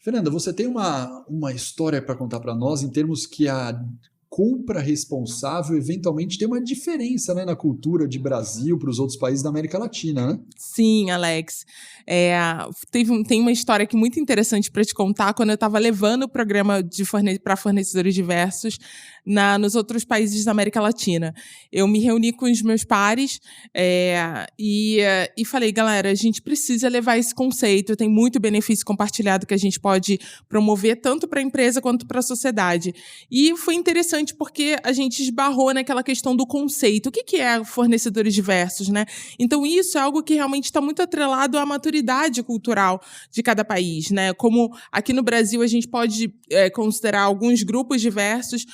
Fernanda, você tem uma história para contar para nós em termos que a compra responsável eventualmente tem uma diferença, né, na cultura de Brasil para os outros países da América Latina, né? Sim, Alex. Tem uma história aqui muito interessante para te contar quando eu estava levando o programa para fornecedores diversos nos outros países da América Latina. Eu me reuni com os meus pares e falei, galera, a gente precisa levar esse conceito, tem muito benefício compartilhado que a gente pode promover tanto para a empresa quanto para a sociedade. E foi interessante porque a gente esbarrou naquela questão do conceito. O que é fornecedores diversos, né? Então, isso é algo que realmente está muito atrelado à maturidade cultural de cada país, né? Como aqui no Brasil a gente pode considerar alguns grupos diversos.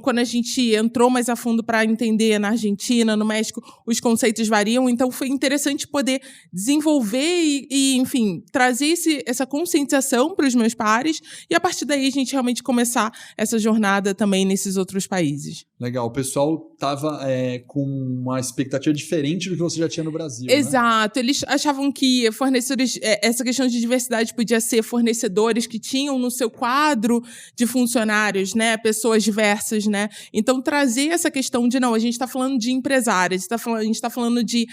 Quando a gente entrou mais a fundo para entender na Argentina, no México, os conceitos variam. Então, foi interessante poder desenvolver enfim, trazer essa conscientização para os meus pares e, a partir daí, a gente realmente começar essa jornada também nesses outros países. Legal, o pessoal estava com uma expectativa diferente do que você já tinha no Brasil, Exato, né? Eles achavam que fornecedores, essa questão de diversidade podia ser fornecedores que tinham no seu quadro de funcionários, né, pessoas diversas, né? Então, trazer essa questão de, não, a gente está falando de empresários, a gente está falando de,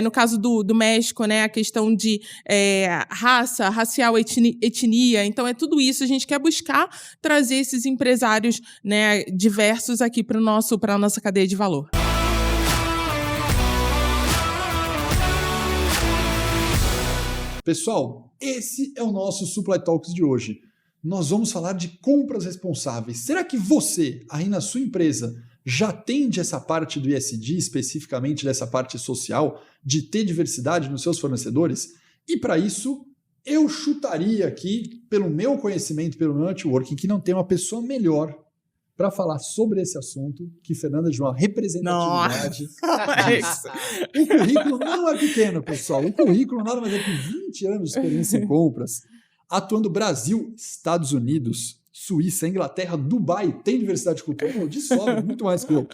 no caso do México, né, a questão de raça, racial, etnia. Então, é tudo isso, a gente quer buscar trazer esses empresários, né, diversos aqui para a nossa cadeia de valor. Pessoal, esse é o nosso Supply Talks de hoje. Nós vamos falar de compras responsáveis. Será que você, aí na sua empresa, já atende essa parte do ESG, especificamente dessa parte social, de ter diversidade nos seus fornecedores? E para isso, eu chutaria aqui, pelo meu conhecimento, pelo meu networking, que não tem uma pessoa melhor para falar sobre esse assunto que Fernanda de uma representatividade. O currículo não é pequeno, pessoal. O currículo nada mais é que 20 anos de experiência em compras, atuando Brasil, Estados Unidos, Suíça, Inglaterra, Dubai, tem diversidade cultural de sobra, muito mais que eu.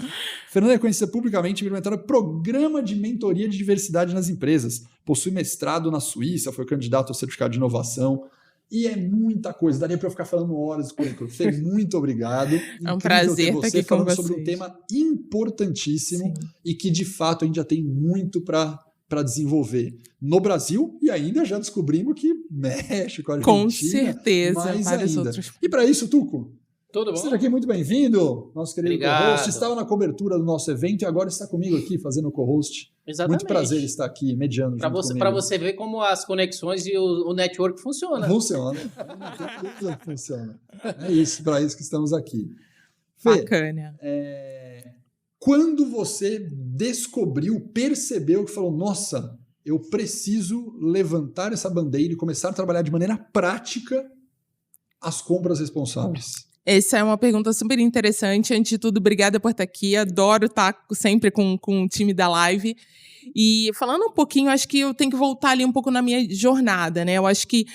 Fernanda é conhecida publicamente e implementada programa de mentoria de diversidade nas empresas. Possui mestrado na Suíça, foi candidato ao certificado de inovação. E é muita coisa, daria para eu ficar falando horas do currículo. Fê, muito obrigado. É um prazer ter você estar aqui falando com sobre vocês. um tema importantíssimo. Sim. E que, de fato, a gente já tem muito para desenvolver no Brasil e ainda já descobrimos que México, Argentina, com certeza, mais vários ainda. outros. E para isso, Tuco, tudo bom? Seja aqui muito bem-vindo, nosso querido Obrigado. co-host. Estava na cobertura do nosso evento e agora está comigo aqui fazendo o co-host. Exatamente. Muito prazer estar aqui, mediando junto comigo. Para você ver como as conexões e o network funcionam. Funciona. Funciona. É isso, para isso que estamos aqui. Fê, bacana. Quando você percebeu que falou, nossa, eu preciso levantar essa bandeira e começar a trabalhar de maneira prática as compras responsáveis? Essa é uma pergunta super interessante. Antes de tudo, obrigada por estar aqui. Adoro estar sempre com o time da live. E falando um pouquinho, acho que eu tenho que voltar ali um pouco na minha jornada, né? Eu acho que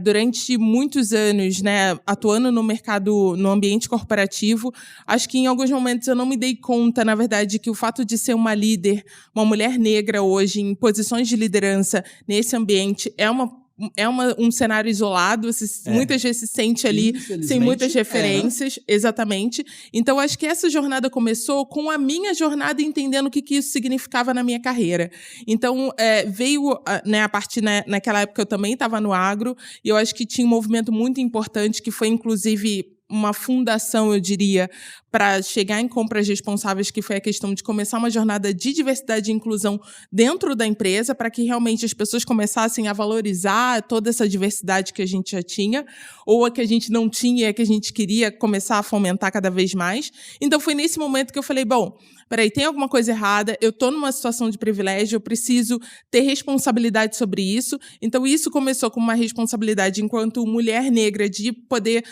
durante muitos anos, né, atuando no mercado, no ambiente corporativo, acho que em alguns momentos eu não me dei conta, na verdade, que o fato de ser uma líder, uma mulher negra hoje, em posições de liderança nesse ambiente, é um cenário isolado, muitas vezes se sente ali sem muitas referências, exatamente. Então, acho que essa jornada começou com a minha jornada entendendo o que isso significava na minha carreira. Então, veio, né, a partir, né, naquela época eu também estava no agro, e eu acho que tinha um movimento muito importante que foi, inclusive, uma fundação, eu diria, para chegar em compras responsáveis, que foi a questão de começar uma jornada de diversidade e inclusão dentro da empresa, para que realmente as pessoas começassem a valorizar toda essa diversidade que a gente já tinha, ou a que a gente não tinha e a que a gente queria começar a fomentar cada vez mais. Então, foi nesse momento que eu falei, bom, peraí, tem alguma coisa errada, eu estou numa situação de privilégio, eu preciso ter responsabilidade sobre isso. Então, isso começou com uma responsabilidade enquanto mulher negra de poder,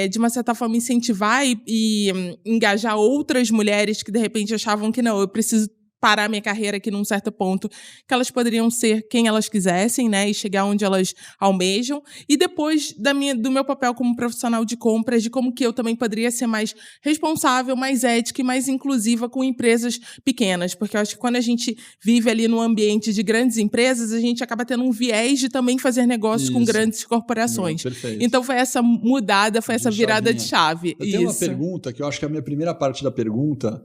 de uma certa forma, incentivar e engajar outras mulheres que, de repente, achavam que não, eu preciso parar minha carreira aqui num certo ponto, que elas poderiam ser quem elas quisessem, né, e chegar onde elas almejam, e depois do meu papel como profissional de compras, de como que eu também poderia ser mais responsável, mais ética e mais inclusiva com empresas pequenas, porque eu acho que quando a gente vive ali no ambiente de grandes empresas, a gente acaba tendo um viés de também fazer negócios com grandes corporações. Perfeito. Então foi essa mudada, foi essa virada de chave. Eu tenho uma pergunta, que eu acho que a minha primeira parte da pergunta,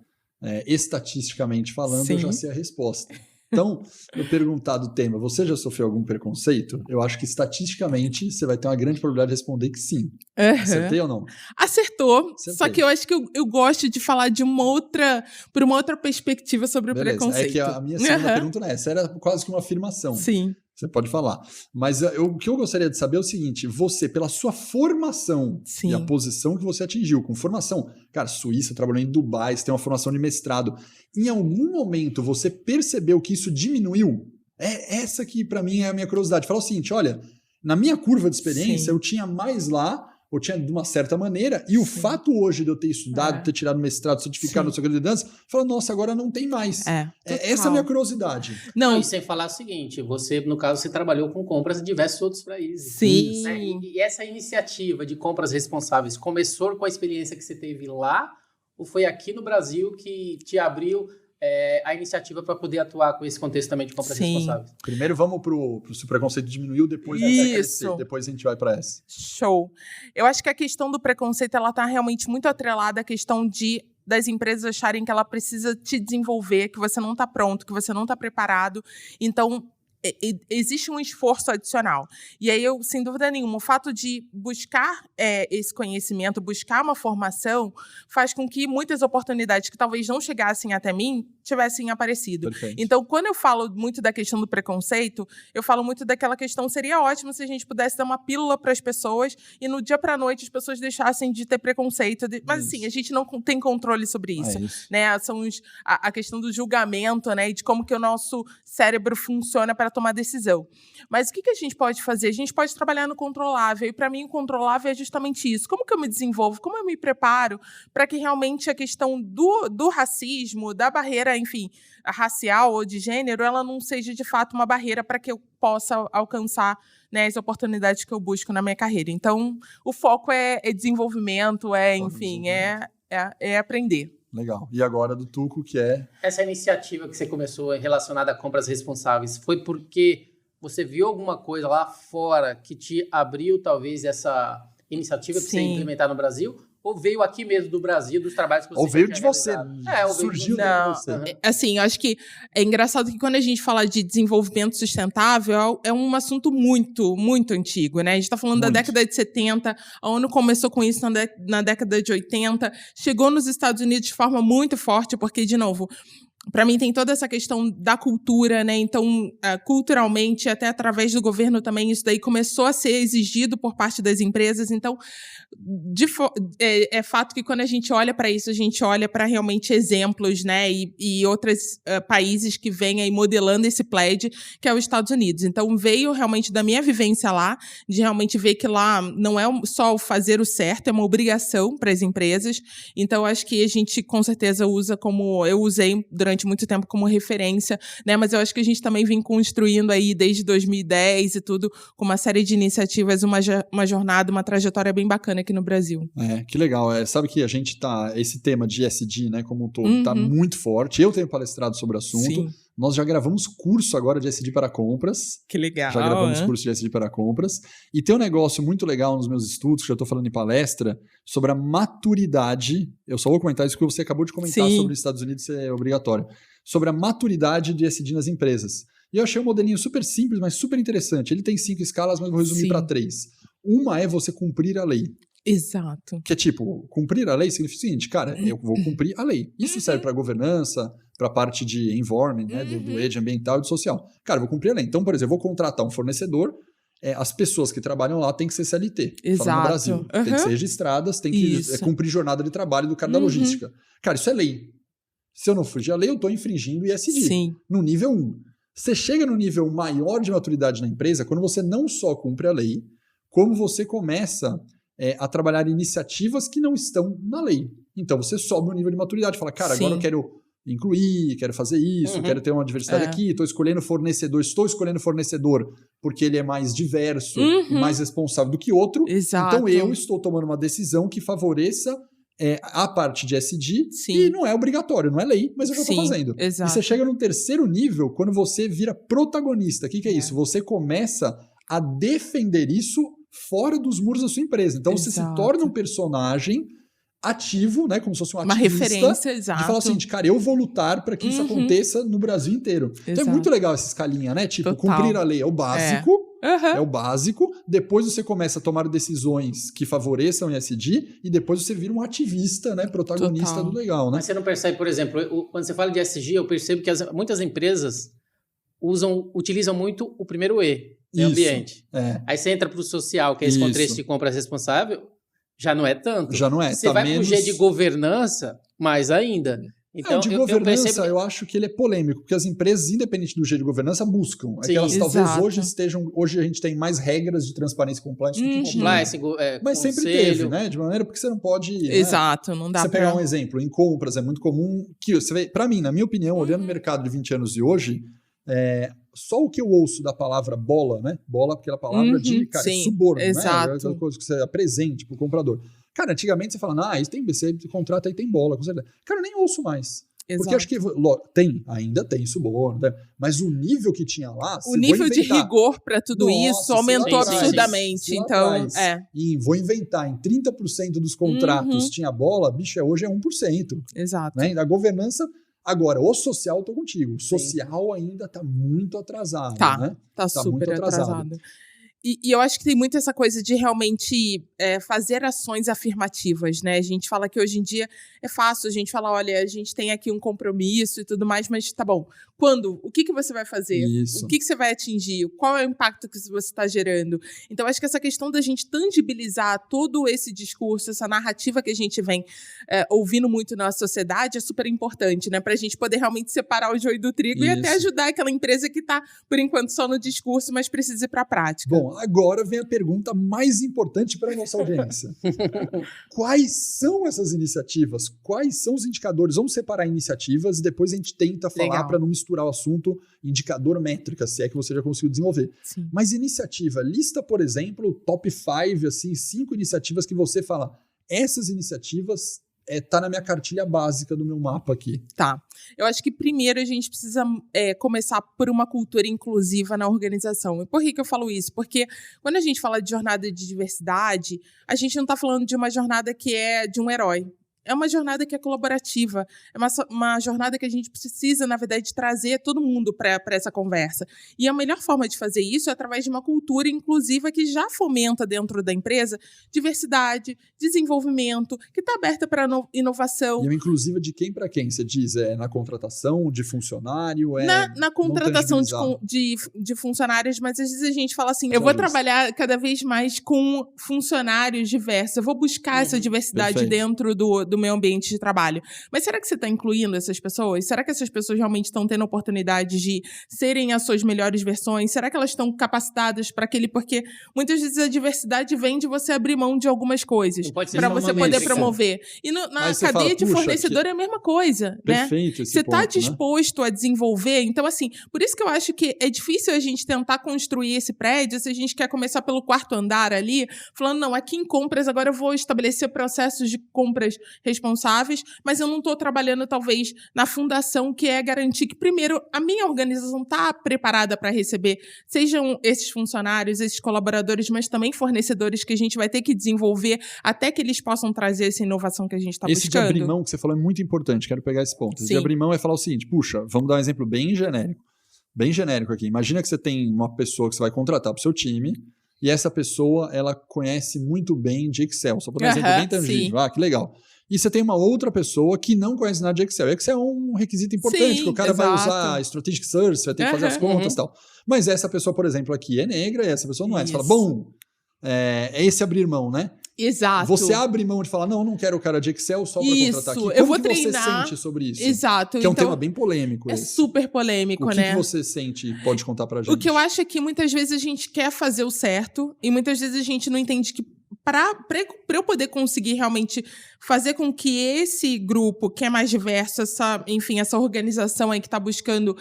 estatisticamente falando, eu já sei a resposta. Então, eu perguntar do tema, você já sofreu algum preconceito? Eu acho que estatisticamente você vai ter uma grande probabilidade de responder que sim. Acertei ou não? Acertou. Só que eu acho que eu gosto de falar de por uma outra perspectiva sobre o preconceito. É que a minha segunda pergunta não é essa, era quase que uma afirmação. Sim. Você pode falar. Mas o que eu gostaria de saber é o seguinte, você, pela sua formação e a posição que você atingiu, com formação, cara, Suíça, trabalhou em Dubai, você tem uma formação de mestrado, em algum momento você percebeu que isso diminuiu? Essa que para mim é a minha curiosidade. Fala o seguinte, olha, na minha curva de experiência eu tinha mais lá, ou tinha de uma certa maneira, e o fato hoje de eu ter estudado, ter tirado mestrado, certificado no seu grande liderança, fala, nossa, agora não tem mais. Essa é a minha curiosidade. Não, e sem falar o seguinte, você, no caso, você trabalhou com compras em diversos outros países. Sim. Né? E essa iniciativa de compras responsáveis começou com a experiência que você teve lá, ou foi aqui no Brasil que te abriu a iniciativa para poder atuar com esse contexto também de compras responsáveis? Primeiro vamos pro se o preconceito diminuiu, depois depois a gente vai para essa. Show. Eu acho que a questão do preconceito, ela tá realmente muito atrelada à questão das empresas acharem que ela precisa te desenvolver, que você não está pronto, que você não está preparado. Então, existe um esforço adicional. E aí, sem dúvida nenhuma, o fato de buscar esse conhecimento, buscar uma formação, faz com que muitas oportunidades que talvez não chegassem até mim, tivessem aparecido. Perfeito. Então, quando eu falo muito da questão do preconceito, eu falo muito daquela questão, seria ótimo se a gente pudesse dar uma pílula para as pessoas e no dia para a noite as pessoas deixassem de ter preconceito. Mas, assim, a gente não tem controle sobre isso. Né? São a questão do julgamento, né? E de como que o nosso cérebro funciona para tomar decisão. Mas o que a gente pode fazer? A gente pode trabalhar no controlável. E, para mim, o controlável é justamente isso. Como que eu me desenvolvo? Como eu me preparo para que realmente a questão do racismo, da barreira, enfim, racial ou de gênero, ela não seja, de fato, uma barreira para que eu possa alcançar, né, as oportunidades que eu busco na minha carreira. Então, o foco é desenvolvimento, enfim, é aprender. Legal. E agora do Tuco, que é... Essa iniciativa que você começou relacionada a compras responsáveis, foi porque você viu alguma coisa lá fora que te abriu, talvez, essa iniciativa para você implementar no Brasil? Ou veio aqui mesmo do Brasil, dos trabalhos que você Ou veio de você. Surgiu de você. Assim, eu acho que é engraçado que quando a gente fala de desenvolvimento sustentável, é um assunto muito, muito antigo, né? A gente está falando da década de 70, a ONU começou com isso na década de 80, chegou nos Estados Unidos de forma muito forte, porque, de novo, para mim tem toda essa questão da cultura, né? Então, culturalmente, até através do governo também, isso daí começou a ser exigido por parte das empresas. Então, é fato que quando a gente olha para isso, a gente olha para realmente exemplos, né? E outros países que vêm aí modelando esse pledge, que é os Estados Unidos. Então, veio realmente da minha vivência lá, de realmente ver que lá não é só o fazer o certo, é uma obrigação para as empresas. Então, acho que a gente, com certeza, eu usei durante muito tempo como referência, né? Mas eu acho que a gente também vem construindo aí desde 2010 e tudo, com uma série de iniciativas, uma jornada, uma trajetória bem bacana aqui no Brasil. Que legal. Sabe que a gente esse tema de ESG, né, como um todo, tá muito forte. Eu tenho palestrado sobre o assunto. Sim. Nós já gravamos curso agora de ESG para compras. Que legal. Já gravamos curso de ESG para compras. E tem um negócio muito legal nos meus estudos, que eu estou falando em palestra, sobre a maturidade. Eu só vou comentar isso porque você acabou de comentar sobre os Estados Unidos, isso é obrigatório. Sobre a maturidade de ESG nas empresas. E eu achei um modelinho super simples, mas super interessante. Ele tem 5 escalas, mas vou resumir para 3. Uma é você cumprir a lei. Exato. Que é tipo, cumprir a lei significa o seguinte, cara, eu vou cumprir a lei. Isso serve para governança, para a parte de environment, né, do ED ambiental e do social. Cara, eu vou cumprir a lei. Então, por exemplo, eu vou contratar um fornecedor, as pessoas que trabalham lá têm que ser CLT. Exato. Falando no Brasil. Tem que ser registradas, tem que cumprir jornada de trabalho do cara da logística. Cara, isso é lei. Se eu não fugir a lei, eu estou infringindo o ESG. Sim. No nível 1. Você chega no nível maior de maturidade na empresa quando você não só cumpre a lei, como você começa a trabalhar iniciativas que não estão na lei. Então, você sobe o nível de maturidade. Fala, cara, agora eu quero incluir, quero fazer isso, quero ter uma diversidade aqui, estou escolhendo fornecedor porque ele é mais diverso e mais responsável do que outro. Exato. Então eu estou tomando uma decisão que favoreça a parte de SD Sim. e não é obrigatório, não é lei, mas eu já estou fazendo. Exato. E você chega no terceiro nível quando você vira protagonista. O que é isso? Você começa a defender isso fora dos muros da sua empresa. Então você se torna um personagem ativo, né, como se fosse um ativista, uma referência, exato. De falar assim, cara, eu vou lutar para que isso aconteça no Brasil inteiro. Exato. Então é muito legal essa escalinha, né? Tipo, cumprir a lei é o básico, é o básico, depois você começa a tomar decisões que favoreçam o ESG e depois você vira um ativista, né, protagonista do legal, né? Mas você não percebe, por exemplo, quando você fala de ESG, eu percebo que muitas empresas utilizam muito o primeiro E, meio ambiente. Aí você entra para o social, que é esse contexto de compra responsável, já não é tanto. Já não é. Você vai pro G de governança, mais ainda. Então, de governança, eu acho que ele é polêmico, porque as empresas, independente do G de governança, buscam. É que elas talvez hoje a gente tem mais regras de transparência e compliance do que tinha. Mas sempre teve, né? De maneira porque você não pode... Exato, não dá pra... Você pegar um exemplo, em compras é muito comum que você vê, pra mim, na minha opinião, olhando o mercado de 20 anos e hoje, só o que eu ouço da palavra bola, né? Bola, porque é a palavra de suborno, exato. Né? É aquela coisa que você apresente pro comprador. Cara, antigamente você fala, você contrata aí tem bola, com certeza. Cara, eu nem ouço mais. Exato. Porque acho que ainda tem suborno, né? Mas o nível que tinha lá... O nível de rigor para tudo isso aumentou absurdamente. Então, E vou inventar, em 30% dos contratos tinha bola, bicho, hoje é 1%. Exato. Né? Da governança... Agora, o social, eu tô contigo. O social ainda tá muito atrasado, né? Tá super muito atrasado. E eu acho que tem muito essa coisa de realmente fazer ações afirmativas, né? A gente fala que hoje em dia é fácil, a gente fala, olha, a gente tem aqui um compromisso e tudo mais, mas tá bom. Quando? O que você vai fazer? Isso. O que você vai atingir? Qual é o impacto que você está gerando? Então, acho que essa questão da gente tangibilizar todo esse discurso, essa narrativa que a gente vem ouvindo muito na sociedade é super importante, né? Pra gente poder realmente separar o joio do trigo e até ajudar aquela empresa que tá, por enquanto, só no discurso, mas precisa ir pra prática. Bom, agora vem a pergunta mais importante para a nossa audiência. Quais são essas iniciativas? Quais são os indicadores? Vamos separar iniciativas e depois a gente tenta falar para não misturar o assunto indicador métrica, se é que você já conseguiu desenvolver. Sim. Mas iniciativa, lista, por exemplo, top 5, assim, 5 iniciativas que você fala, essas iniciativas tá na minha cartilha básica do meu mapa aqui. Tá. Eu acho que primeiro a gente precisa começar por uma cultura inclusiva na organização. E por que eu falo isso? Porque quando a gente fala de jornada de diversidade, a gente não está falando de uma jornada que é de um herói. É uma jornada que é colaborativa, é uma jornada que a gente precisa, na verdade, trazer todo mundo para essa conversa. E a melhor forma de fazer isso é através de uma cultura inclusiva que já fomenta dentro da empresa diversidade, desenvolvimento, que está aberta para inovação. E é inclusiva de quem para quem? Você diz, na contratação de funcionário? Na contratação de funcionários, mas às vezes a gente fala assim, eu vou trabalhar cada vez mais com funcionários diversos, eu vou buscar essa diversidade dentro do meu ambiente de trabalho. Mas será que você está incluindo essas pessoas? Será que essas pessoas realmente estão tendo oportunidade de serem as suas melhores versões? Será que elas estão capacitadas para aquele... Porque muitas vezes a diversidade vem de você abrir mão de algumas coisas para você poder promover. E na cadeia de fornecedor é a mesma coisa, né? Você está disposto a desenvolver? Então, assim, por isso que eu acho que é difícil a gente tentar construir esse prédio se a gente quer começar pelo 4º andar ali, falando, não, aqui em compras agora eu vou estabelecer processos de compras responsáveis, mas eu não estou trabalhando, talvez, na fundação, que é garantir que, primeiro, a minha organização está preparada para receber, sejam esses funcionários, esses colaboradores, mas também fornecedores que a gente vai ter que desenvolver até que eles possam trazer essa inovação que a gente está buscando. Esse de abrir mão que você falou é muito importante, quero pegar esse ponto. Esse de abrir mão é falar o seguinte, puxa, vamos dar um exemplo bem genérico aqui. Imagina que você tem uma pessoa que você vai contratar para o seu time, e essa pessoa, ela conhece muito bem de Excel, só por um exemplo bem tangível. Que legal. E você tem uma outra pessoa que não conhece nada de Excel. Excel é um requisito importante, que o cara vai usar Strategic Search, vai ter que fazer as contas e tal. Mas essa pessoa, por exemplo, aqui é negra e essa pessoa não é. Você fala, bom, é esse abrir mão, né? Exato. Você abre mão de falar, não quero o cara de Excel só para contratar aqui. Como eu vou que treinar... você sente sobre isso? Exato. Que é um tema bem polêmico. Super polêmico, né? O que você sente? Pode contar pra gente. O que eu acho é que muitas vezes a gente quer fazer o certo e muitas vezes a gente não entende que para eu poder conseguir realmente fazer com que esse grupo, que é mais diverso, essa organização aí que está buscando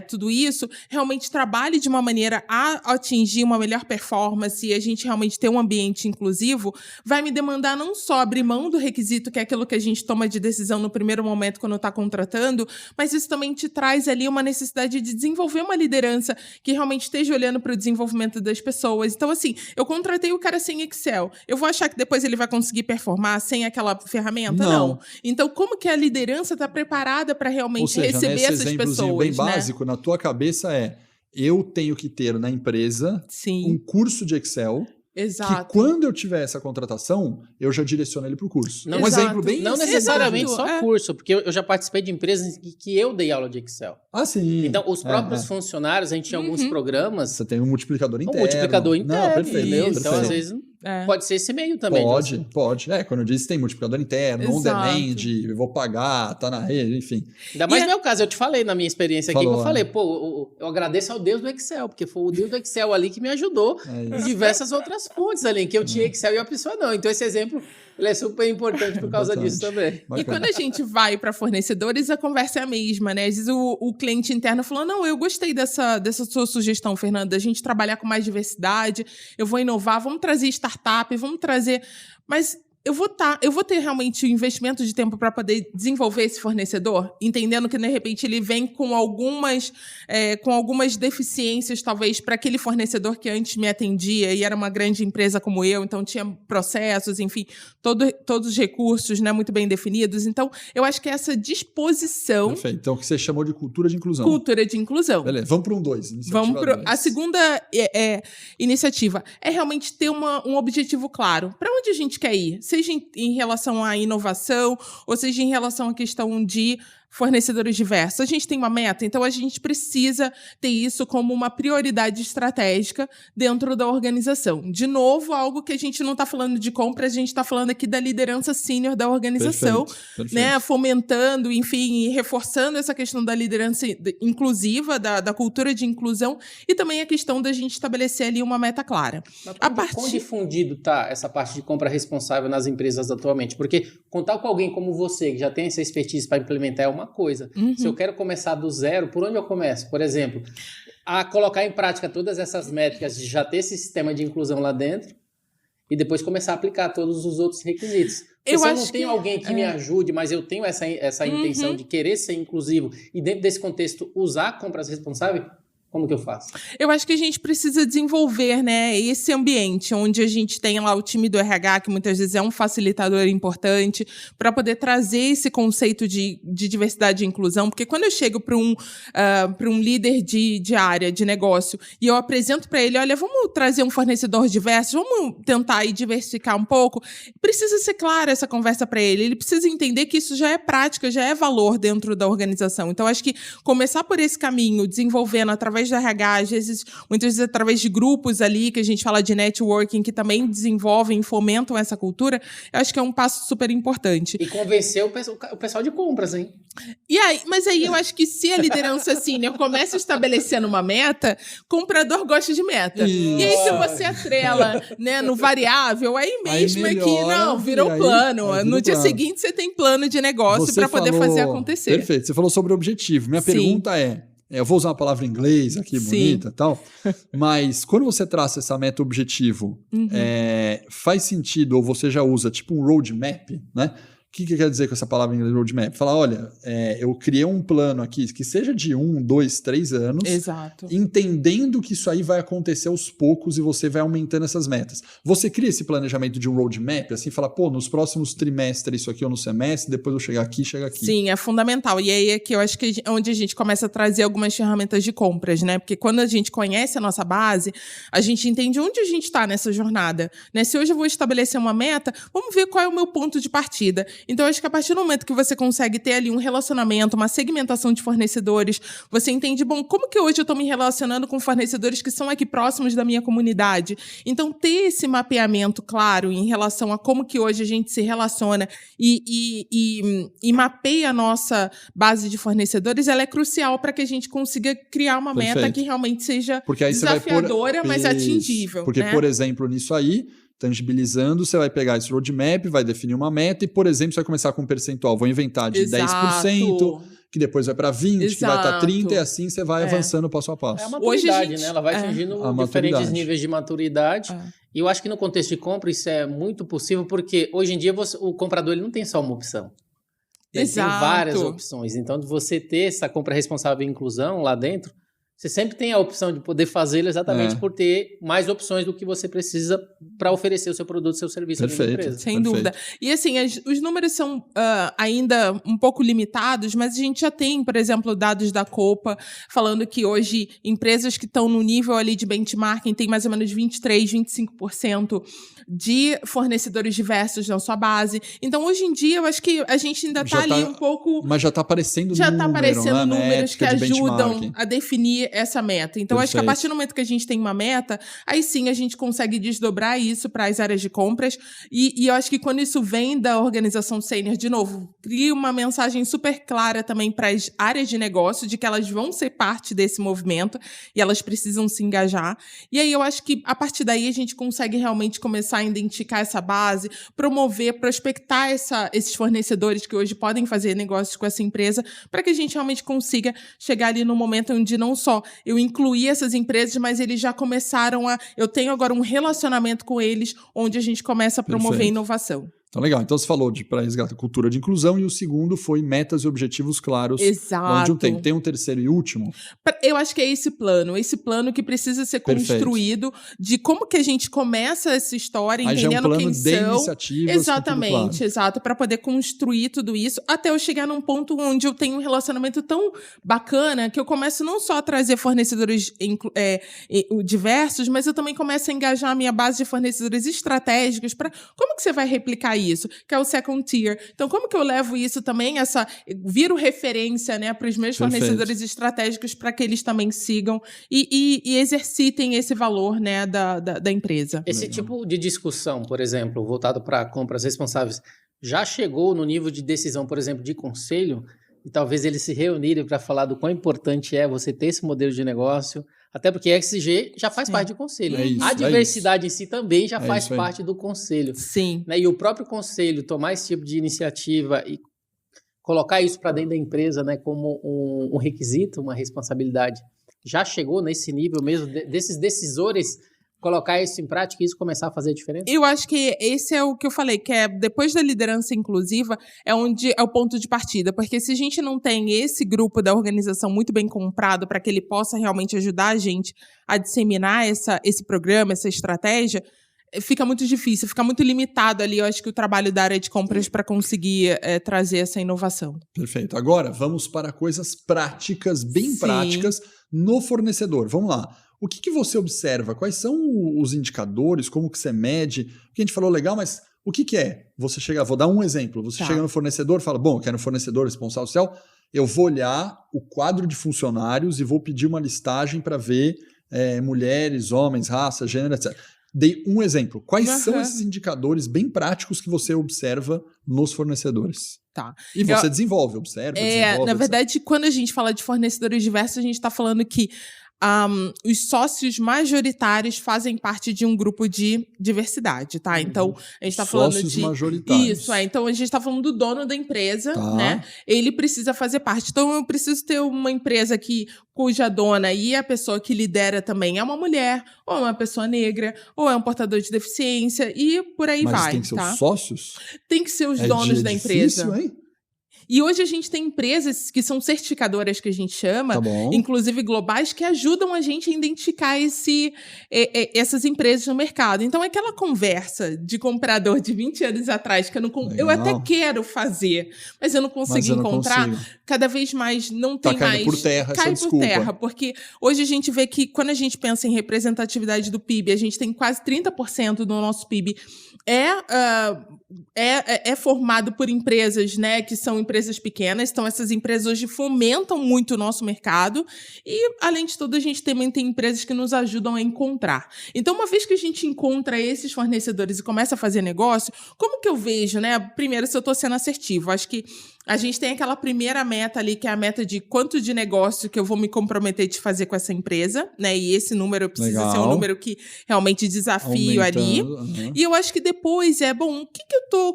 tudo isso, realmente trabalhe de uma maneira a atingir uma melhor performance e a gente realmente ter um ambiente inclusivo, vai me demandar não só abrir mão do requisito, que é aquilo que a gente toma de decisão no primeiro momento quando está contratando, mas isso também te traz ali uma necessidade de desenvolver uma liderança que realmente esteja olhando para o desenvolvimento das pessoas. Então, assim, eu contratei o cara sem Excel. Eu vou achar que depois ele vai conseguir performar sem aquela ferramenta? Não. Então, como que a liderança está preparada para realmente receber essas pessoas? Bem básico, na tua cabeça eu tenho que ter na empresa um curso de Excel. Exato. Que quando eu tiver essa contratação, eu já direciono ele para o curso. Não, um exemplo bem... Não necessariamente só curso, porque eu já participei de empresas que eu dei aula de Excel. Ah, sim. Então, os próprios funcionários, a gente tinha alguns programas... Você tem um multiplicador interno. Um multiplicador interno. Não, perfeito. Então, às vezes... Pode ser esse meio também. Pode. Quando eu disse tem multiplicador interno, on-demand, eu vou pagar, tá na rede, enfim. Ainda mais no meu caso, eu te falei na minha experiência aqui, que eu falei, eu agradeço ao Deus do Excel, porque foi o Deus do Excel ali que me ajudou em diversas outras fontes ali, que eu tinha Excel e a pessoa não. Então esse exemplo ele é super importante por causa disso também. Bacana. E quando a gente vai para fornecedores, a conversa é a mesma, né? Às vezes o cliente interno falou, não, eu gostei dessa sua sugestão, Fernanda, a gente trabalhar com mais diversidade, eu vou inovar, vamos trazer startup, vamos trazer... Mas eu vou ter realmente o investimento de tempo para poder desenvolver esse fornecedor, entendendo que, de repente, ele vem com algumas deficiências, talvez, para aquele fornecedor que antes me atendia e era uma grande empresa como eu, então tinha processos, enfim, todos os recursos, né, muito bem definidos. Então, eu acho que essa disposição... Perfeito. Então, o que você chamou de cultura de inclusão. Cultura de inclusão. Beleza, vamos para um 2. A segunda iniciativa é realmente ter um objetivo claro. Para onde a gente quer ir? Seja em relação à inovação, ou seja em relação à questão de fornecedores diversos. A gente tem uma meta, então a gente precisa ter isso como uma prioridade estratégica dentro da organização. De novo, algo que a gente não está falando de compra, a gente está falando aqui da liderança sênior da organização, perfeito. Né, fomentando, enfim, e reforçando essa questão da liderança inclusiva, da cultura de inclusão, e também a questão da gente estabelecer ali uma meta clara. Quão difundido está essa parte de compra responsável nas empresas atualmente? Porque contar com alguém como você, que já tem essa expertise para implementar, é uma coisa. Se eu quero começar do zero, por onde eu começo? Por exemplo, a colocar em prática todas essas métricas de já ter esse sistema de inclusão lá dentro e depois começar a aplicar todos os outros requisitos. Se eu não tenho alguém que me ajude, mas eu tenho essa intenção de querer ser inclusivo e dentro desse contexto usar compras responsáveis, como que eu faço? Eu acho que a gente precisa desenvolver, né, esse ambiente onde a gente tem lá o time do RH, que muitas vezes é um facilitador importante, para poder trazer esse conceito de diversidade e inclusão. Porque quando eu chego para um líder de área, de negócio, e eu apresento para ele, olha, vamos trazer um fornecedor diverso, vamos tentar aí diversificar um pouco, precisa ser clara essa conversa para ele. Ele precisa entender que isso já é prática, já é valor dentro da organização. Então, acho que começar por esse caminho, desenvolvendo através da RH, muitas vezes através de grupos ali, que a gente fala de networking, que também desenvolvem e fomentam essa cultura, eu acho que é um passo super importante. E convencer o pessoal de compras, hein? Mas aí eu acho que se a liderança sênior começa estabelecendo uma meta, comprador gosta de meta. E aí se você atrela, né, no variável, aí mesmo melhora, é que não, virou plano. No dia seguinte você tem plano de negócio para poder fazer acontecer. Perfeito, você falou sobre o objetivo. Minha pergunta eu vou usar uma palavra em inglês aqui, bonita e tal, mas quando você traça essa meta objetivo, faz sentido, ou você já usa tipo um roadmap, né? O que quer dizer com essa palavra em inglês, roadmap? Falar, olha, eu criei um plano aqui que seja de 1, 2, 3 anos, exato, entendendo que isso aí vai acontecer aos poucos e você vai aumentando essas metas. Você cria esse planejamento de um roadmap, assim, fala, nos próximos trimestres isso aqui ou no semestre, depois eu chegar aqui, chega aqui. Sim, é fundamental. E aí é que eu acho que onde a gente começa a trazer algumas ferramentas de compras, né? Porque quando a gente conhece a nossa base, a gente entende onde a gente está nessa jornada, né? Se hoje eu vou estabelecer uma meta, vamos ver qual é o meu ponto de partida. Então, acho que a partir do momento que você consegue ter ali um relacionamento, uma segmentação de fornecedores, você entende, como que hoje eu estou me relacionando com fornecedores que são aqui próximos da minha comunidade? Então, ter esse mapeamento claro em relação a como que hoje a gente se relaciona e mapeia a nossa base de fornecedores, ela é crucial para que a gente consiga criar uma meta que realmente seja desafiadora, mas atingível. Porque, né? por exemplo, nisso aí, tangibilizando, você vai pegar esse roadmap, vai definir uma meta e, por exemplo, você vai começar com um percentual. Vou inventar de 10%, que depois vai para 20%, que vai estar 30%, e assim você vai avançando passo a passo. É a maturidade, Hoje né? Ela vai atingindo diferentes níveis de maturidade. E eu acho que no contexto de compra isso é muito possível, porque hoje em dia o comprador ele não tem só uma opção. Ele tem várias opções. Então, de você ter essa compra responsável e inclusão lá dentro, você sempre tem a opção de poder fazê-lo exatamente por ter mais opções do que você precisa para oferecer o seu produto, o seu serviço na empresa. Sem dúvida. E assim, os números são ainda um pouco limitados, mas a gente já tem, por exemplo, dados da Copa falando que hoje empresas que estão no nível ali de benchmarking têm mais ou menos 23%, 25% de fornecedores diversos na sua base. Então, hoje em dia, eu acho que a gente ainda está ali um pouco... Mas já está aparecendo números que ajudam a definir essa meta. Então, acho que a partir do momento que a gente tem uma meta, aí sim a gente consegue desdobrar isso para as áreas de compras. E eu acho que quando isso vem da organização sênior, de novo, cria uma mensagem super clara também para as áreas de negócio, de que elas vão ser parte desse movimento e elas precisam se engajar. E aí eu acho que a partir daí a gente consegue realmente começar a identificar essa base, promover, prospectar esses fornecedores que hoje podem fazer negócios com essa empresa, para que a gente realmente consiga chegar ali no momento onde não só eu incluí essas empresas, mas eles já começaram eu tenho agora um relacionamento com eles, onde a gente começa a promover inovação. Então, legal. Então, você falou para resgatar a cultura de inclusão e o segundo foi metas e objetivos claros. Exato. Onde tem um terceiro e último? Eu acho que é esse plano que precisa ser construído de como que a gente começa essa história, entendendo já é um plano quem de são. Iniciativas, exatamente, exato, para poder construir tudo isso, até eu chegar num ponto onde eu tenho um relacionamento tão bacana que eu começo não só a trazer fornecedores diversos, mas eu também começo a engajar a minha base de fornecedores estratégicos para como que você vai replicar isso, que é o second tier. Então, como que eu levo isso também, viro referência, né, para os meus fornecedores estratégicos para que eles também sigam e exercitem esse valor, né, da empresa. Esse tipo de discussão, por exemplo, voltado para compras responsáveis, já chegou no nível de decisão, por exemplo, de conselho, e talvez eles se reunirem para falar do quão importante é você ter esse modelo de negócio, até porque a ESG já faz parte do conselho. A diversidade em si também já faz parte do conselho. Sim. Né? E o próprio conselho tomar esse tipo de iniciativa e colocar isso para dentro da empresa, né, como um requisito, uma responsabilidade, já chegou nesse nível mesmo desses decisores colocar isso em prática e isso começar a fazer a diferença? Eu acho que esse é o que eu falei, que é depois da liderança inclusiva, é onde é o ponto de partida. Porque se a gente não tem esse grupo da organização muito bem comprado para que ele possa realmente ajudar a gente a disseminar esse programa, essa estratégia, fica muito difícil, fica muito limitado ali, eu acho que o trabalho da área de compras para conseguir trazer essa inovação. Perfeito. Agora, vamos para coisas práticas, bem práticas, no fornecedor. Vamos lá. O que você observa? Quais são os indicadores? Como que você mede? Porque a gente falou legal, mas o que é? Você chega, vou dar um exemplo. Você chega no fornecedor e fala, bom, eu quero um fornecedor responsável social, eu vou olhar o quadro de funcionários e vou pedir uma listagem para ver mulheres, homens, raça, gênero, etc. Dei um exemplo. Quais são esses indicadores bem práticos que você observa nos fornecedores? Tá. E você desenvolve, observa, desenvolve. Na verdade, quando a gente fala de fornecedores diversos, a gente está falando que os sócios majoritários fazem parte de um grupo de diversidade, tá? Então, a gente está falando de... Sócios majoritários. Isso, então a gente está falando do dono da empresa, né? Ele precisa fazer parte. Então, eu preciso ter uma empresa cuja dona e a pessoa que lidera também é uma mulher, ou é uma pessoa negra, ou é um portador de deficiência, e por aí vai, Mas tem que ser os sócios? Tem que ser os donos da empresa. Difícil, hein? E hoje a gente tem empresas que são certificadoras, que a gente chama, inclusive globais, que ajudam a gente a identificar essas empresas no mercado. Então, aquela conversa de comprador de 20 anos atrás, que eu até quero fazer, mas eu não consigo encontrar, cada vez mais não tem mais. Cai por terra, cai por terra, porque hoje a gente vê que quando a gente pensa em representatividade do PIB, a gente tem quase 30% do nosso PIB é formado por empresas, né, que são empresas pequenas. Então, essas empresas hoje fomentam muito o nosso mercado e, além de tudo, a gente também tem empresas que nos ajudam a encontrar. Então, uma vez que a gente encontra esses fornecedores e começa a fazer negócio, como que eu vejo, né? Primeiro, se eu estou sendo assertivo. Acho que A gente tem aquela primeira meta ali, que é a meta de quanto de negócio que eu vou me comprometer de fazer com essa empresa, né? E esse número precisa ser um número que realmente desafio ali. E eu acho que depois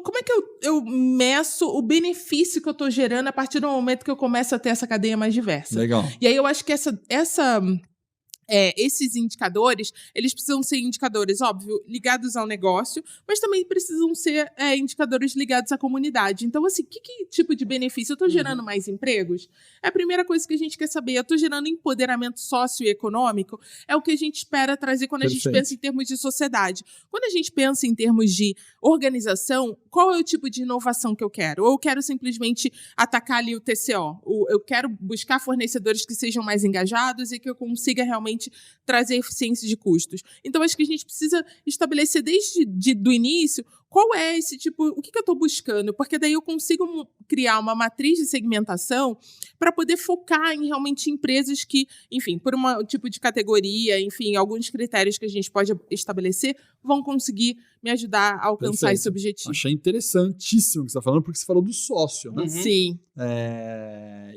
como é que eu meço o benefício que eu tô gerando a partir do momento que eu começo a ter essa cadeia mais diversa. Legal. E aí eu acho que esses indicadores, eles precisam ser indicadores, óbvio, ligados ao negócio, mas também precisam ser indicadores ligados à comunidade. Então, assim, que tipo de benefício? Eu estou gerando mais empregos? É a primeira coisa que a gente quer saber. Eu estou gerando empoderamento socioeconômico? É o que a gente espera trazer quando a gente pensa em termos de sociedade. Quando a gente pensa em termos de organização, qual é o tipo de inovação que eu quero? Ou eu quero simplesmente atacar ali o TCO? Eu quero buscar fornecedores que sejam mais engajados e que eu consiga realmente trazer eficiência de custos. Então, acho que a gente precisa estabelecer desde do início qual é esse tipo, o que eu estou buscando, porque daí eu consigo criar uma matriz de segmentação para poder focar em realmente empresas que, enfim, por um tipo de categoria, enfim, alguns critérios que a gente pode estabelecer, vão conseguir me ajudar a alcançar esse objetivo. Achei interessantíssimo o que você está falando, porque você falou do sócio, né? Sim.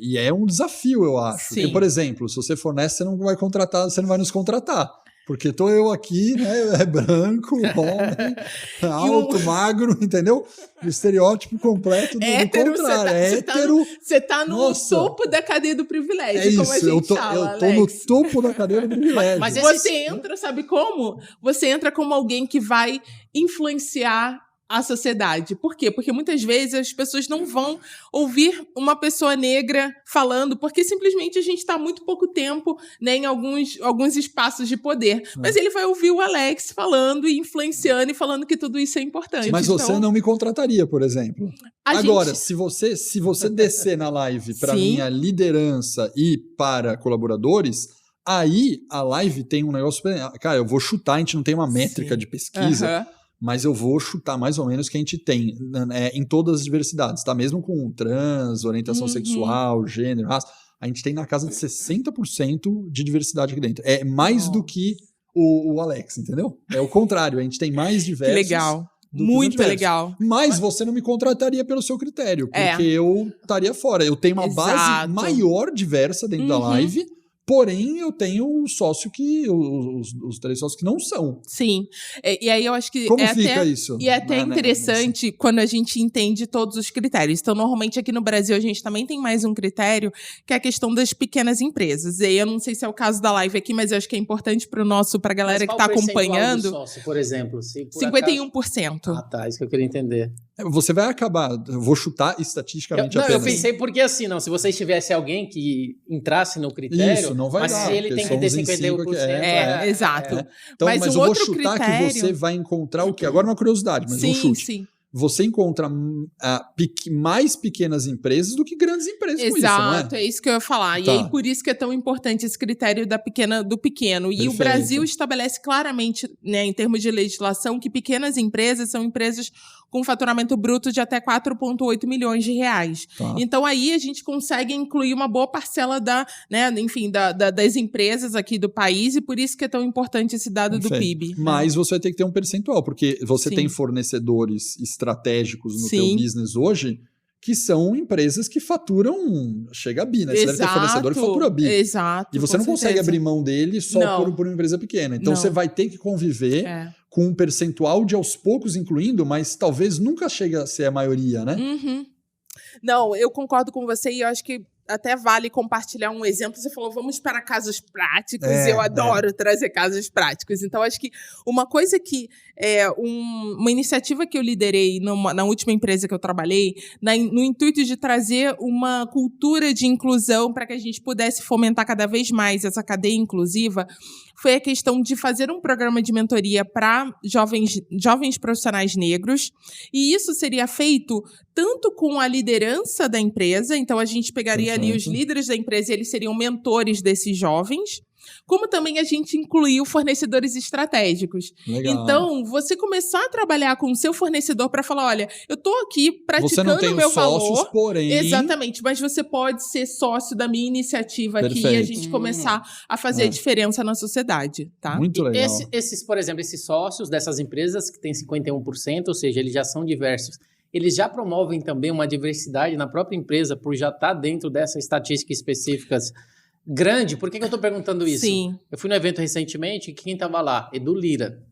E é um desafio, eu acho. Sim. Porque, por exemplo, se você fornece, você não vai nos contratar. Porque tô eu aqui, né? É branco, homem, alto, magro, entendeu? O estereótipo completo do contrário. Hétero. Você tá no topo da cadeia do privilégio, como a gente fala, eu tô no topo da cadeia do privilégio. Mas você entra, sabe como? Você entra como alguém que vai influenciar a sociedade. Por quê? Porque muitas vezes as pessoas não vão ouvir uma pessoa negra falando, porque simplesmente a gente está há muito pouco tempo, né, em alguns espaços de poder. Mas ele vai ouvir o Alex falando e influenciando e falando que tudo isso é importante. Mas você não me contrataria, por exemplo. Agora, se você descer na live para minha liderança e para colaboradores, aí a live tem um negócio... Cara, eu vou chutar, a gente não tem uma métrica de pesquisa... Mas eu vou chutar mais ou menos que a gente tem em todas as diversidades, tá? Mesmo com trans, orientação sexual, gênero, raça, a gente tem na casa de 60% de diversidade aqui dentro. É mais do que o Alex, entendeu? É o contrário, a gente tem mais diversos. Que legal. Muito legal. Mas você não me contrataria pelo seu critério, porque eu estaria fora. Eu tenho uma base maior diversa dentro da live. Porém, eu tenho um sócio os 3 sócios que não são. Sim. E aí eu acho que Como fica isso? E é até interessante quando a gente entende todos os critérios. Então, normalmente aqui no Brasil a gente também tem mais um critério, que é a questão das pequenas empresas. E aí eu não sei se é o caso da live aqui, mas eu acho que é importante para a galera que está acompanhando. Do sócio, por exemplo? 51%. Ah, tá. Isso que eu queria entender. Você vai acabar, eu vou chutar estatisticamente apenas. Eu pensei porque assim, se vocês tivesse alguém que entrasse no critério, isso, não vai mas dar, se ele tem que ter 51%. Exato. Então, mas eu vou chutar critério... que você vai encontrar o quê? Agora uma curiosidade, mas um chute. Sim. Você encontra mais pequenas empresas do que grandes empresas com isso, não é? É isso que eu ia falar. E aí, por isso que é tão importante esse critério do pequeno. E o Brasil estabelece claramente, né, em termos de legislação, que pequenas empresas são empresas com faturamento bruto de até 4,8 milhões de reais. Então, aí a gente consegue incluir uma boa parcela das empresas aqui do país, e por isso que é tão importante esse dado do PIB. Mas você vai ter que ter um percentual, porque você tem fornecedores estratégicos no teu business hoje, que são empresas que faturam, chega a bi, né? Você deve ter fornecedor que fatura bi. Exato. E você não consegue abrir mão dele só por uma empresa pequena. Então você vai ter que conviver com um percentual de aos poucos incluindo, mas talvez nunca chegue a ser a maioria, né? Não, eu concordo com você e eu acho que até vale compartilhar um exemplo. Você falou, vamos para casos práticos. Eu adoro trazer casos práticos. Então, acho que uma coisa que... uma iniciativa que eu liderei na última empresa que eu trabalhei, no intuito de trazer uma cultura de inclusão para que a gente pudesse fomentar cada vez mais essa cadeia inclusiva, foi a questão de fazer um programa de mentoria para jovens profissionais negros. E isso seria feito tanto com a liderança da empresa, então a gente pegaria ali os líderes da empresa e eles seriam mentores desses jovens, como também a gente incluiu fornecedores estratégicos. Legal. Então, você começar a trabalhar com o seu fornecedor para falar, olha, eu estou aqui praticando o meu valor. Você não tem sócios, porém... Exatamente, mas você pode ser sócio da minha iniciativa aqui e a gente começar a fazer a diferença na sociedade, tá? Muito legal. Por exemplo, esses sócios dessas empresas que têm 51%, ou seja, eles já são diversos, eles já promovem também uma diversidade na própria empresa por já estar dentro dessas estatísticas específicas grande? Por que eu estou perguntando isso? Sim. Eu fui no evento recentemente e quem estava lá? Edu Lira.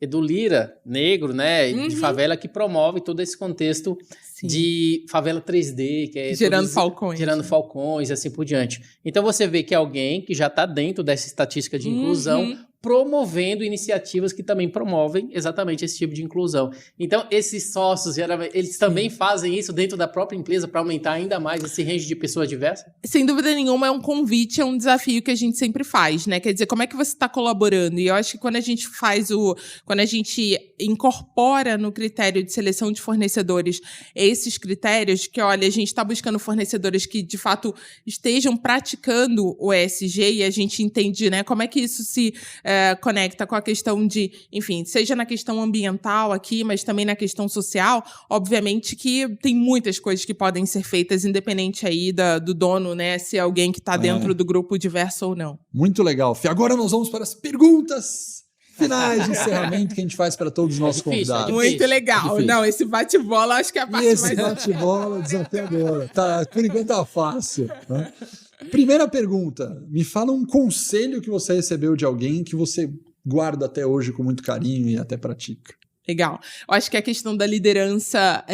Edu Lira, negro, né, de favela, que promove todo esse contexto de favela 3D, que é gerando falcões. Gerando falcões e assim por diante. Então você vê que é alguém que já está dentro dessa estatística de inclusão, promovendo iniciativas que também promovem exatamente esse tipo de inclusão. Então, esses sócios, geralmente, eles também fazem isso dentro da própria empresa para aumentar ainda mais esse range de pessoas diversas? Sem dúvida nenhuma, é um convite, é um desafio que a gente sempre faz, né? Quer dizer, como é que você está colaborando? E eu acho que quando a gente quando a gente incorpora no critério de seleção de fornecedores esses critérios, que olha, a gente está buscando fornecedores que, de fato, estejam praticando o ESG e a gente entende, né, como é que isso se conecta com a questão de, enfim, seja na questão ambiental aqui, mas também na questão social, obviamente que tem muitas coisas que podem ser feitas, independente aí do dono, né, se é alguém que está dentro do grupo diverso ou não. Muito legal, Fê. Agora nós vamos para as perguntas finais de encerramento que a gente faz para todos os nossos convidados. Muito legal. Não, esse bate-bola acho que é a parte mais... Esse bate-bola desafiador. Tá, por enquanto tá fácil, né? Primeira pergunta, me fala um conselho que você recebeu de alguém que você guarda até hoje com muito carinho e até pratica. Legal. Eu acho que a questão da liderança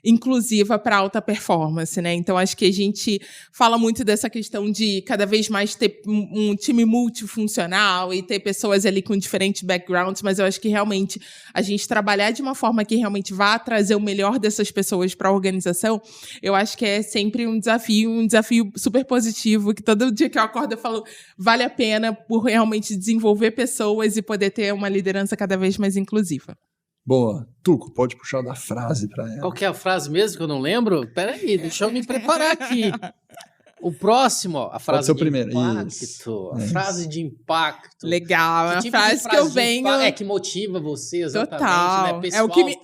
inclusiva para alta performance, né? Então, acho que a gente fala muito dessa questão de cada vez mais ter um time multifuncional e ter pessoas ali com diferentes backgrounds, mas eu acho que realmente a gente trabalhar de uma forma que realmente vá trazer o melhor dessas pessoas para a organização, eu acho que é sempre um desafio super positivo, que todo dia que eu acordo eu falo, vale a pena por realmente desenvolver pessoas e poder ter uma liderança cada vez mais inclusiva. Boa. Tuco, pode puxar da frase para ela. Qual que é a frase mesmo que eu não lembro? Peraí, deixa eu me preparar aqui. O próximo, ó, a frase de primeiro. Impacto. Isso. A frase de impacto. Legal, é uma tipo frase que eu venho... que motiva você, exatamente. Total. Né? Pessoal, é o que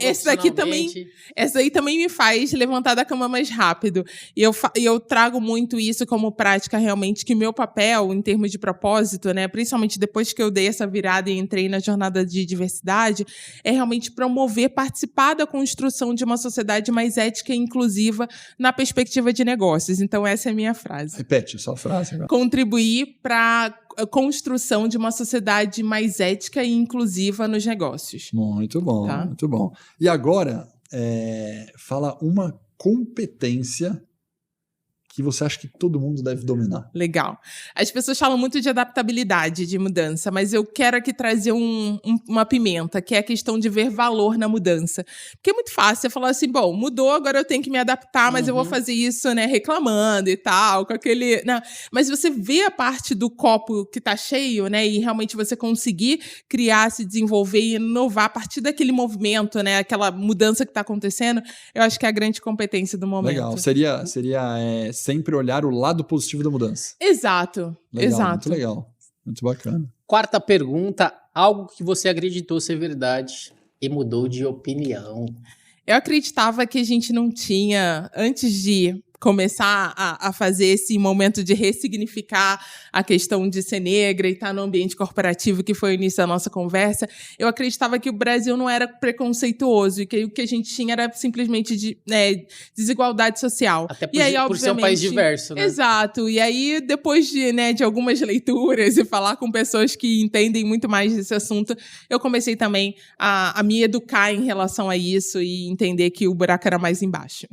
essa aí também me faz levantar da cama mais rápido. E eu trago muito isso como prática realmente, que meu papel, em termos de propósito, né, principalmente depois que eu dei essa virada e entrei na jornada de diversidade, é realmente promover, participar da construção de uma sociedade mais ética e inclusiva na perspectiva de negócios. Então, essa é a minha frase. Repete sua frase agora. Contribuir para a construção de uma sociedade mais ética e inclusiva nos negócios. Muito bom, tá? Muito bom. E agora, fala uma competência que você acha que todo mundo deve dominar. Legal. As pessoas falam muito de adaptabilidade, de mudança, mas eu quero aqui trazer uma pimenta, que é a questão de ver valor na mudança. Porque é muito fácil você falar assim, bom, mudou, agora eu tenho que me adaptar, mas eu vou fazer isso, né, reclamando e tal, com aquele... Não. Mas você vê a parte do copo que tá cheio, né, e realmente você conseguir criar, se desenvolver e inovar a partir daquele movimento, né, aquela mudança que tá acontecendo, eu acho que é a grande competência do momento. Legal. Seria sempre olhar o lado positivo da mudança. Exato. Legal, exato. Muito legal. Muito bacana. Quarta pergunta, algo que você acreditou ser verdade e mudou de opinião. Eu acreditava que a gente não tinha, antes de começar a fazer esse momento de ressignificar a questão de ser negra e estar no ambiente corporativo, que foi o início da nossa conversa, eu acreditava que o Brasil não era preconceituoso e que o que a gente tinha era simplesmente desigualdade social. Até e aí, por ser um país diverso, né? Exato. E aí, depois de algumas leituras e falar com pessoas que entendem muito mais desse assunto, eu comecei também a me educar em relação a isso e entender que o buraco era mais embaixo.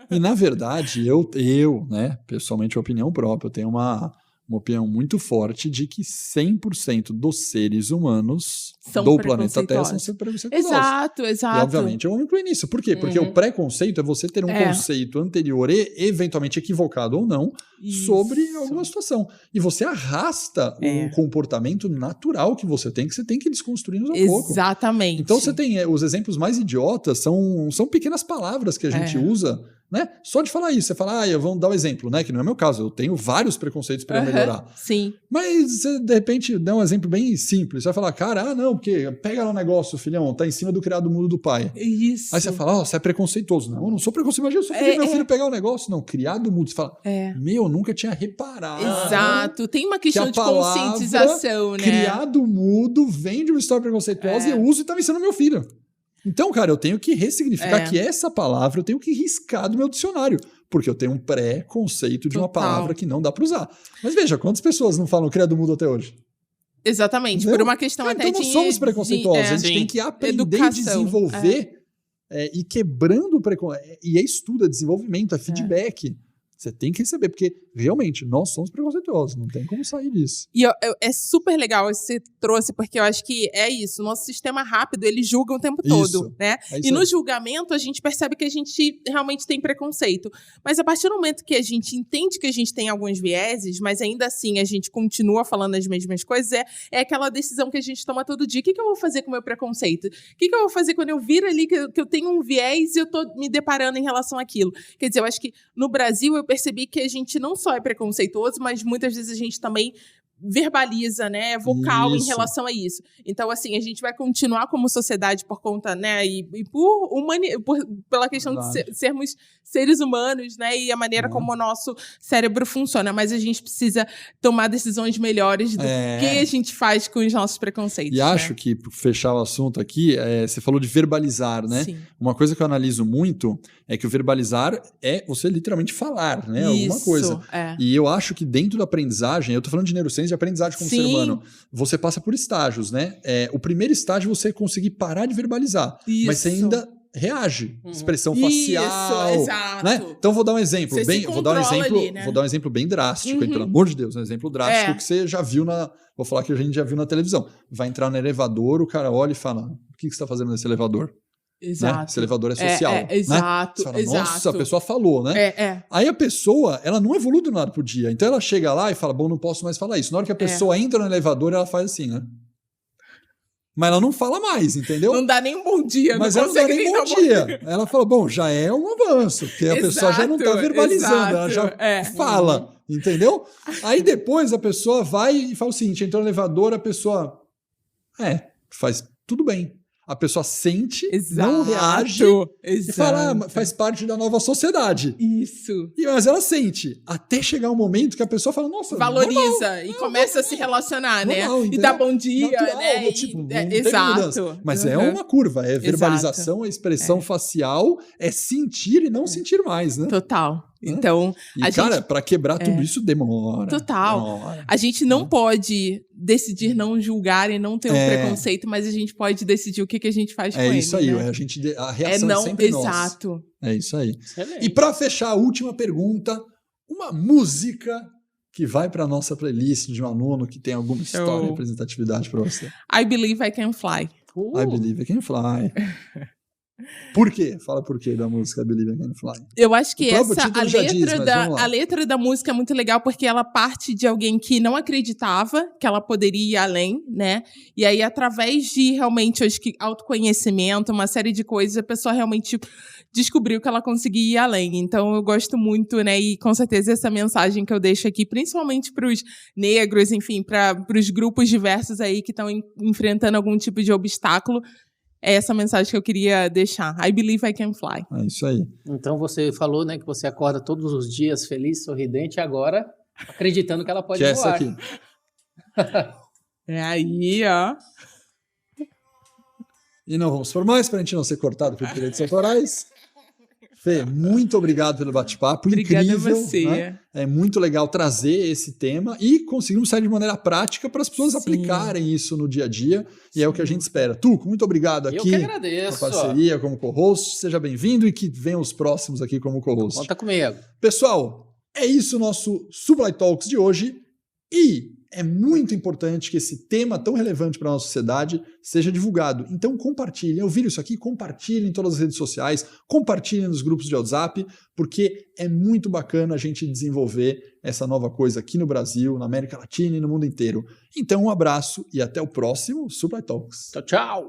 E, na verdade, eu, né, pessoalmente, opinião própria, eu tenho uma opinião muito forte de que 100% dos seres humanos do planeta Terra são preconceituosos. Exato. E, obviamente, eu vou me incluir nisso. Por quê? Porque o preconceito é você ter um conceito anterior e, eventualmente, equivocado ou não, sobre alguma situação. E você arrasta o comportamento natural que você tem que ir desconstruindo aos pouco. Exatamente. Então, você tem os exemplos mais idiotas, são pequenas palavras que a gente usa, né? Só de falar isso, você fala, vamos dar um exemplo, né? Que não é meu caso, eu tenho vários preconceitos para melhorar. Sim. Mas você, de repente, dá um exemplo bem simples. Você vai falar, cara, não, porque pega lá um negócio, filhão, tá em cima do criado mudo do pai. Isso. Aí você fala, você é preconceituoso. Não, eu não sou preconceituoso, imagina, eu só pedi meu filho pegar o negócio. Não, criado mudo. Você fala, eu nunca tinha reparado. Exato. Tem uma questão de conscientização, né? Criado mudo vem de uma história preconceituosa e eu uso e tá me ensinando meu filho. Então, cara, eu tenho que ressignificar que essa palavra eu tenho que riscar do meu dicionário, porque eu tenho um pré-conceito de uma palavra que não dá para usar. Mas veja, quantas pessoas não falam criado mudo até hoje? Exatamente, Entendeu? por uma questão até então nós somos preconceituosos, a gente tem que aprender e desenvolver e quebrando o preconceito. E é estudo, é desenvolvimento, é feedback. Você tem que receber, porque realmente nós somos preconceituosos, não tem como sair disso. E é super legal isso que você trouxe, porque eu acho que é isso. O nosso sistema rápido, ele julga o tempo todo, né? E no julgamento, a gente percebe que a gente realmente tem preconceito. Mas a partir do momento que a gente entende que a gente tem alguns vieses, mas ainda assim a gente continua falando as mesmas coisas, é aquela decisão que a gente toma todo dia. O que eu vou fazer com o meu preconceito? O que eu vou fazer quando eu vir ali que eu tenho um viés e eu tô me deparando em relação àquilo? Quer dizer, eu acho que no Brasil eu percebi que a gente não só é preconceituoso, mas muitas vezes a gente também verbaliza, né, é vocal em relação a isso. Então, assim, a gente vai continuar como sociedade por conta, né, e pela questão de sermos seres humanos, né, e a maneira como o nosso cérebro funciona, mas a gente precisa tomar decisões melhores do que a gente faz com os nossos preconceitos. E acho que, para fechar o assunto aqui, você falou de verbalizar, né? Sim. Uma coisa que eu analiso muito é que o verbalizar é você literalmente falar, né, alguma coisa. E eu acho que dentro da aprendizagem, eu tô falando de neurociência, de aprendizagem como ser humano, você passa por estágios, né? O primeiro estágio é você conseguir parar de verbalizar, mas você ainda reage, expressão facial, exato. Né? Então vou dar um exemplo, vou dar um exemplo bem drástico, hein, pelo amor de Deus, um exemplo drástico que você já viu vou falar que a gente já viu na televisão. Vai entrar no elevador, o cara olha e fala: "O que você está fazendo nesse elevador?" Exato. Né? Esse elevador é social. Exato. Né? Você fala, nossa, a pessoa falou, né? Aí a pessoa, ela não evolui do nada pro dia. Então ela chega lá e fala, bom, não posso mais falar isso. Na hora que a pessoa entra no elevador, ela faz assim, né? Mas ela não fala mais, entendeu? Não dá nem um bom dia. Mas ela não dá nem bom dia. Ela fala, bom, já é um avanço. Porque a pessoa já não tá verbalizando, ela já fala, entendeu? Aí depois a pessoa vai e fala o seguinte, entrou no elevador, a pessoa faz tudo bem. A pessoa sente, não reage e fala, faz parte da nova sociedade. Isso. Mas ela sente, até chegar um momento que a pessoa fala, nossa, valoriza e começa a se relacionar, né? E dá bom dia, natural, né? Tipo, exato. Mas é uma curva, verbalização, é expressão facial, é sentir e não sentir mais, né? Total. Então, cara, para quebrar tudo isso demora. Total. A gente não pode decidir não julgar e não ter um preconceito, mas a gente pode decidir o que a gente faz com ele. É isso aí, né? A reação é sempre nossa. Exato. É isso aí. Excelente. E para fechar a última pergunta, uma música que vai para nossa playlist de um aluno que tem alguma história e representatividade para você. I Believe I Can Fly. I Believe I Can Fly. Por quê? Fala por quê da música I Believe I Can Fly. Eu acho que a letra da música é muito legal porque ela parte de alguém que não acreditava que ela poderia ir além, né? E aí, através de realmente, acho que autoconhecimento, uma série de coisas, a pessoa realmente descobriu que ela conseguia ir além. Então, eu gosto muito, né? E com certeza essa mensagem que eu deixo aqui, principalmente para os negros, enfim, para os grupos diversos aí que estão enfrentando algum tipo de obstáculo, é essa mensagem que eu queria deixar. I believe I can fly. É isso aí. Então você falou, né, que você acorda todos os dias feliz, sorridente, agora acreditando que ela pode voar. Essa aqui. É aí, ó. E não vamos por mais, para a gente não ser cortado por direitos autorais. Fê, muito obrigado pelo bate-papo. Obrigada incrível. A você. Né? É muito legal trazer esse tema e conseguimos sair de maneira prática para as pessoas aplicarem isso no dia a dia. E é o que a gente espera. Tuco, muito obrigado aqui. Eu que agradeço. A parceria como co-host. Seja bem-vindo e que venham os próximos aqui como co-host. Conta comigo. Pessoal, é isso o nosso Supply Talks de hoje. E é muito importante que esse tema tão relevante para a nossa sociedade seja divulgado. Então compartilhem. Ouviram isso aqui? Compartilhem em todas as redes sociais, compartilhem nos grupos de WhatsApp, porque é muito bacana a gente desenvolver essa nova coisa aqui no Brasil, na América Latina e no mundo inteiro. Então um abraço e até o próximo Supply Talks. Tchau, tchau.